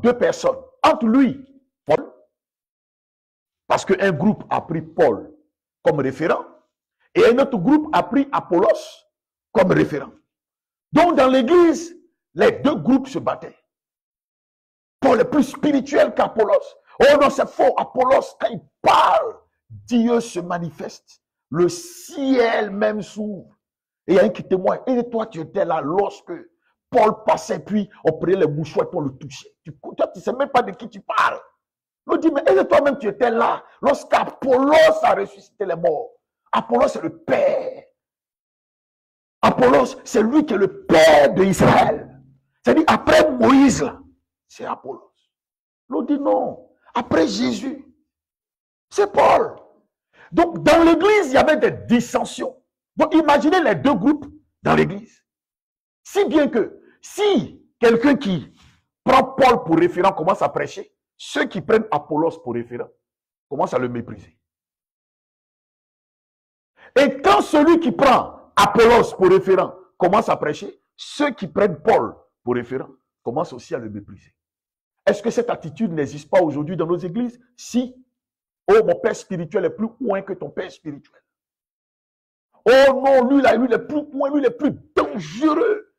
deux personnes. Entre lui, Paul, parce qu'un groupe a pris Paul comme référent, et un autre groupe a pris Apollos comme référent. Donc dans l'église, les deux groupes se battaient. Paul est plus spirituel qu'Apollos. Oh non, c'est faux. Apollos, quand il parle, Dieu se manifeste. Le ciel même s'ouvre. Et il y a un qui témoigne. Et toi, tu étais là lorsque Paul passait, puis on prenait les mouchoirs pour le toucher. Toi, tu ne sais même pas de qui tu parles. On dit, mais et toi-même, tu étais là lorsqu'Apollos a ressuscité les morts. Apollos, c'est le Père. Apollos, c'est lui qui est le Père d'Israël. C'est-à-dire, après Moïse, là, c'est Apollos. L'on dit non. Après Jésus, c'est Paul. Donc, dans l'église, il y avait des dissensions. Donc, imaginez les deux groupes dans l'église. Si bien que, si quelqu'un qui prend Paul pour référent commence à prêcher, ceux qui prennent Apollos pour référent commencent à le mépriser. Et quand celui qui prend Apollos pour référent commence à prêcher, ceux qui prennent Paul pour référent commencent aussi à le mépriser. Est-ce que cette attitude n'existe pas aujourd'hui dans nos églises? Si. Oh, mon père spirituel est plus loin que ton père spirituel. Oh non, lui là, lui il est plus loin, lui il est plus dangereux.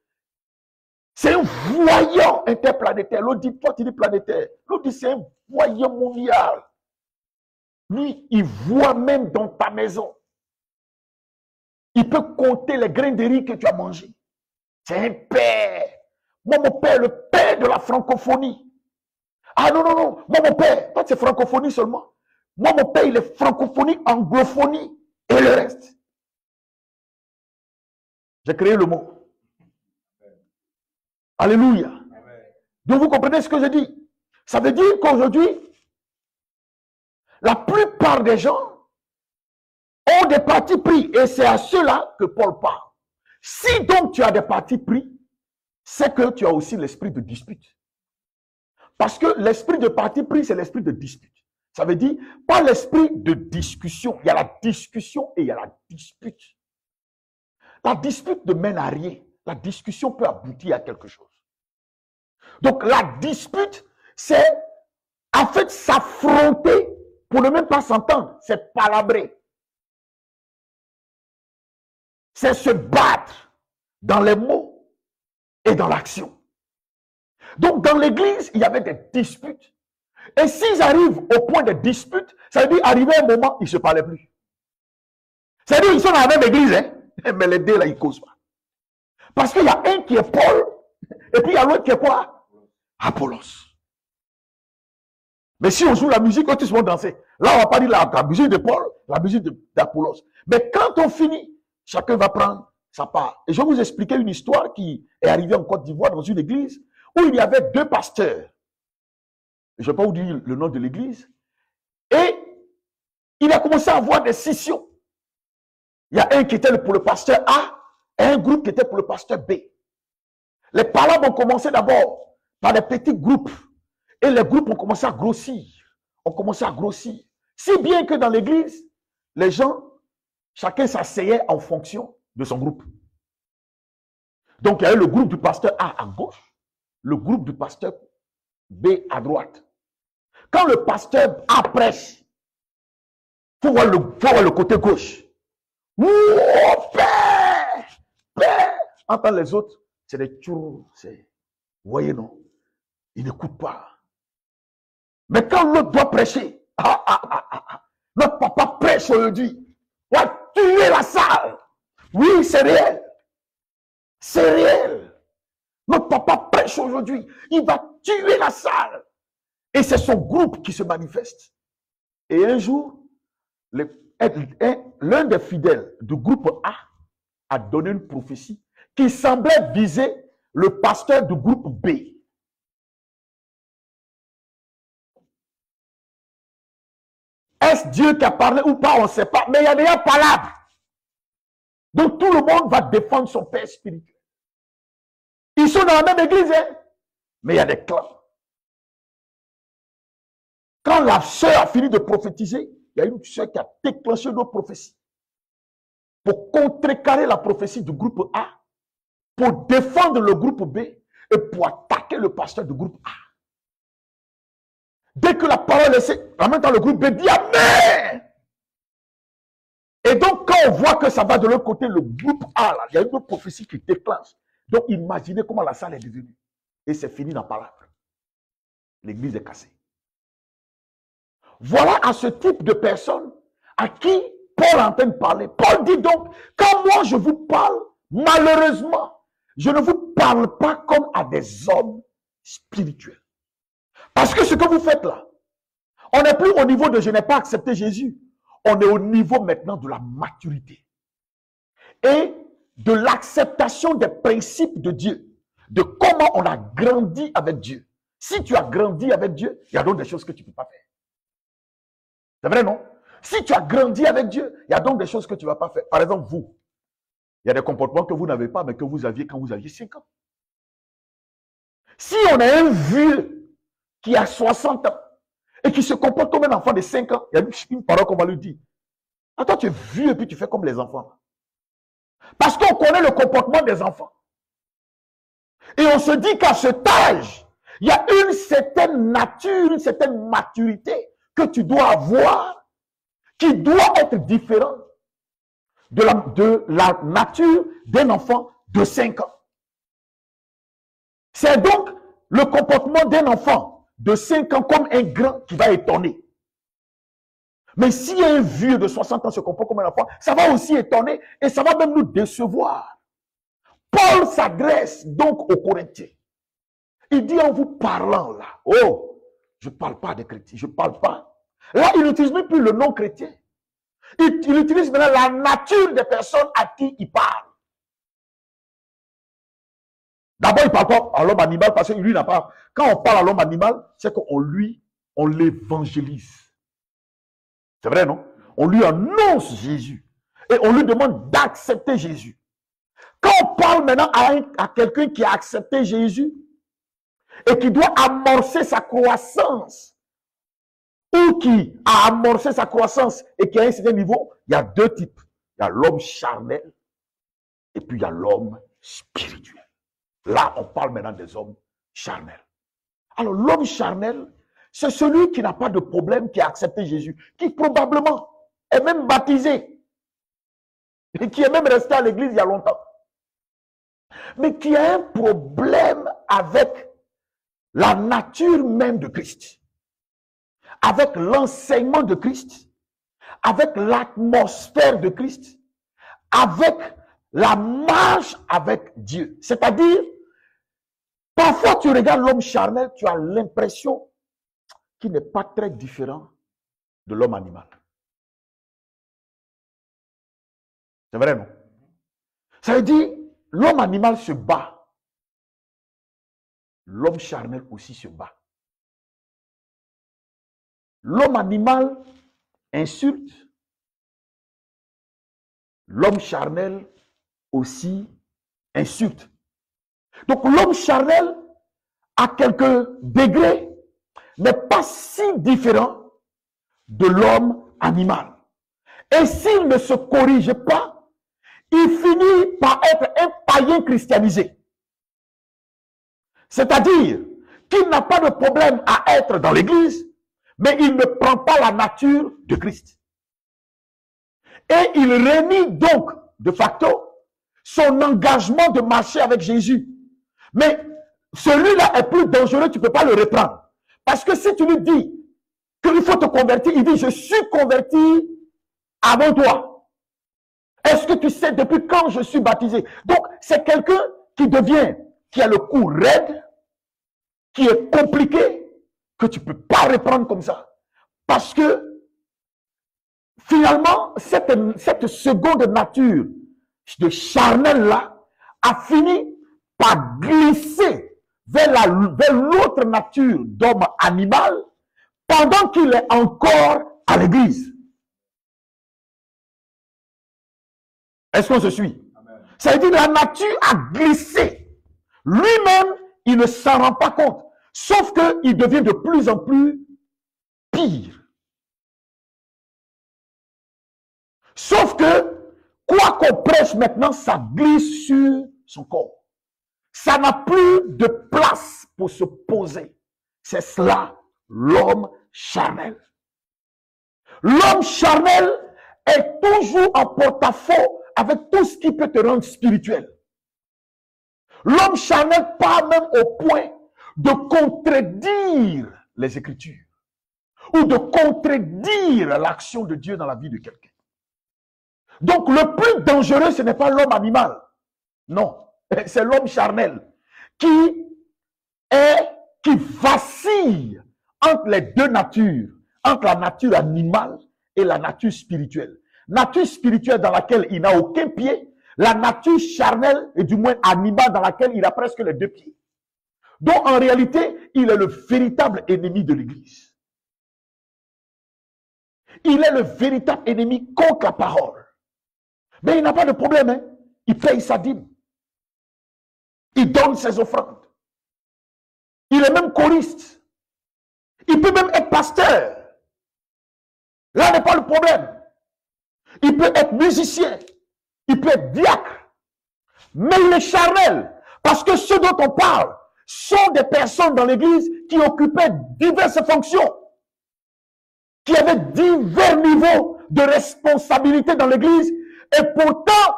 C'est un voyant interplanétaire. L'autre dit, toi tu dis planétaire. L'autre dit, c'est un voyant mondial. Lui, il voit même dans ta maison. Il peut compter les grains de riz que tu as mangés. C'est un père. Moi, mon père, le père de la francophonie. Ah non, non, non. Moi, mon père, toi, c'est francophonie seulement. Moi, mon père, il est francophonie, anglophonie et le reste. J'ai créé le mot. Alléluia. Donc, vous comprenez ce que je dis? Ça veut dire qu'aujourd'hui, la plupart des gens ont des partis pris. Et c'est à ceux-là que Paul parle. Si donc tu as des partis pris, c'est que tu as aussi l'esprit de dispute. Parce que l'esprit de parti pris, c'est l'esprit de dispute. Ça veut dire, pas l'esprit de discussion. Il y a la discussion et il y a la dispute. La dispute ne mène à rien. La discussion peut aboutir à quelque chose. Donc la dispute, c'est en fait s'affronter pour ne même pas s'entendre. C'est palabrer. C'est se battre dans les mots et dans l'action. Donc dans l'église, il y avait des disputes. Et s'ils arrivent au point de dispute, ça veut dire arriver un moment, ils ne se parlaient plus. Ça veut dire qu'ils sont dans la même église, hein? Mais les deux là, ils ne causent pas. Parce qu'il y a un qui est Paul, et puis il y a l'autre qui est quoi? Apollos. Mais si on joue la musique, quand tous vont danser, là on ne va pas dire la musique de Paul, la musique d'Apollos. Mais quand on finit, chacun va prendre sa part. Et je vais vous expliquer une histoire qui est arrivée en Côte d'Ivoire dans une église où il y avait deux pasteurs. Je ne vais pas vous dire le nom de l'église. Et il a commencé à avoir des scissions. Il y a un qui était pour le pasteur A et un groupe qui était pour le pasteur B. Les palabres ont commencé d'abord par des petits groupes. Et les groupes ont commencé à grossir. On commençait à grossir. Si bien que dans l'église, les gens, chacun s'asseyait en fonction de son groupe. Donc il y avait le groupe du pasteur A à gauche, le groupe du pasteur B à droite. Quand le pasteur A prêche, il faut voir le côté gauche. Oh, père, père. Entendre les autres, c'est des tchourous. Vous voyez, non? Ils n'écoutent pas. Mais quand l'autre doit prêcher, notre papa prêche aujourd'hui. On va tuer la salle. Oui, c'est réel. C'est réel. Notre papa prêche aujourd'hui. Il va tuer la salle. Et c'est son groupe qui se manifeste. Et un jour, l'un des fidèles du groupe A donné une prophétie qui semblait viser le pasteur du groupe B. Est-ce Dieu qui a parlé ou pas, on ne sait pas. Mais il y a déjà palabre. Donc tout le monde va défendre son père spirituel. Ils sont dans la même église, hein? Mais il y a des clans. Quand la sœur a fini de prophétiser, il y a une sœur qui a déclenché une autre prophétie. Pour contrecarrer la prophétie du groupe A, pour défendre le groupe B et pour attaquer le pasteur du groupe A. que la parole est... En même temps, le groupe B dit Amen. Et donc, quand on voit que ça va de l'autre côté, le groupe A, là, il y a une autre prophétie qui déclenche. Donc, imaginez comment la salle est devenue. Et c'est fini dans parole. L'église est cassée. Voilà à ce type de personnes à qui Paul est en train de parler. Paul dit donc, quand moi je vous parle, malheureusement, je ne vous parle pas comme à des hommes spirituels. Parce que ce que vous faites là, on n'est plus au niveau de je n'ai pas accepté Jésus. On est au niveau maintenant de la maturité. Et de l'acceptation des principes de Dieu. De comment on a grandi avec Dieu. Si tu as grandi avec Dieu, il y a donc des choses que tu ne peux pas faire. C'est vrai, non? Si tu as grandi avec Dieu, il y a donc des choses que tu ne vas pas faire. Par exemple, vous, il y a des comportements que vous n'avez pas, mais que vous aviez quand vous aviez 5 ans. Si on a un vieux qui a 60 ans et qui se comporte comme un enfant de 5 ans, il y a une parole qu'on va lui dire. Attends, tu es vieux et puis tu fais comme les enfants. Parce qu'on connaît le comportement des enfants. Et on se dit qu'à cet âge, il y a une certaine nature, une certaine maturité que tu dois avoir, qui doit être différente de la nature d'un enfant de 5 ans. C'est donc le comportement d'un enfant de 5 ans comme un grand qui va étonner. Mais si un vieux de 60 ans se comporte comme un enfant, ça va aussi étonner et ça va même nous décevoir. Paul s'adresse donc aux Corinthiens. Il dit en vous parlant là, oh, je ne parle pas des chrétiens, je ne parle pas. Là, il n'utilise même plus le nom chrétien. Il utilise maintenant la nature des personnes à qui il parle. D'abord, il ne parle pas à l'homme animal parce que lui n'a pas. Quand on parle à l'homme animal, c'est qu'on l'évangélise. C'est vrai, non? On lui annonce Jésus. Et on lui demande d'accepter Jésus. Quand on parle maintenant à quelqu'un qui a accepté Jésus et qui doit amorcer sa croissance, ou qui a amorcé sa croissance et qui a un certain niveau, il y a deux types. Il y a l'homme charnel et puis il y a l'homme spirituel. Là, on parle maintenant des hommes charnels. Alors, l'homme charnel, c'est celui qui n'a pas de problème, qui a accepté Jésus, qui probablement est même baptisé et qui est même resté à l'église il y a longtemps. Mais qui a un problème avec la nature même de Christ. Avec l'enseignement de Christ, avec l'atmosphère de Christ, avec la marche avec Dieu. C'est-à-dire, parfois tu regardes l'homme charnel, tu as l'impression qu'il n'est pas très différent de l'homme animal. C'est vrai, non? Ça veut dire, l'homme animal se bat. L'homme charnel aussi se bat. L'homme animal insulte. L'homme charnel aussi insulte. Donc l'homme charnel, à quelques degrés, n'est pas si différent de l'homme animal. Et s'il ne se corrige pas, il finit par être un païen christianisé. C'est-à-dire qu'il n'a pas de problème à être dans l'église, mais il ne prend pas la nature de Christ. Et il renie donc, de facto, son engagement de marcher avec Jésus. Mais celui-là est plus dangereux, tu ne peux pas le reprendre. Parce que si tu lui dis qu'il faut te convertir, il dit, je suis converti avant toi. Est-ce que tu sais depuis quand je suis baptisé? Donc, c'est quelqu'un qui a le cou raide, qui est compliqué, que tu ne peux pas reprendre comme ça. Parce que, finalement, cette seconde nature de charnel-là a fini par glisser vers l'autre nature d'homme animal pendant qu'il est encore à l'église. Est-ce qu'on se suit? Amen. Ça veut dire que la nature a glissé. Lui-même, il ne s'en rend pas compte. Sauf qu'il devient de plus en plus pire. Sauf que, quoi qu'on prêche maintenant, ça glisse sur son corps. Ça n'a plus de place pour se poser. C'est cela, l'homme charnel. L'homme charnel est toujours en porte-à-faux avec tout ce qui peut te rendre spirituel. L'homme charnel part même au point de contredire les Écritures ou de contredire l'action de Dieu dans la vie de quelqu'un. Donc le plus dangereux, ce n'est pas l'homme animal. Non, c'est l'homme charnel qui vacille entre les deux natures, entre la nature animale et la nature spirituelle. Nature spirituelle dans laquelle il n'a aucun pied, la nature charnelle, et du moins animale, dans laquelle il a presque les deux pieds. Donc en réalité, il est le véritable ennemi de l'Église. Il est le véritable ennemi contre la parole. Mais il n'a pas de problème, hein? Il paye sa dîme. Il donne ses offrandes. Il est même choriste. Il peut même être pasteur. Là n'est pas le problème. Il peut être musicien. Il peut être diacre. Mais il est charnel. Parce que ceux dont on parle sont des personnes dans l'église qui occupaient diverses fonctions, qui avaient divers niveaux de responsabilité dans l'église, et pourtant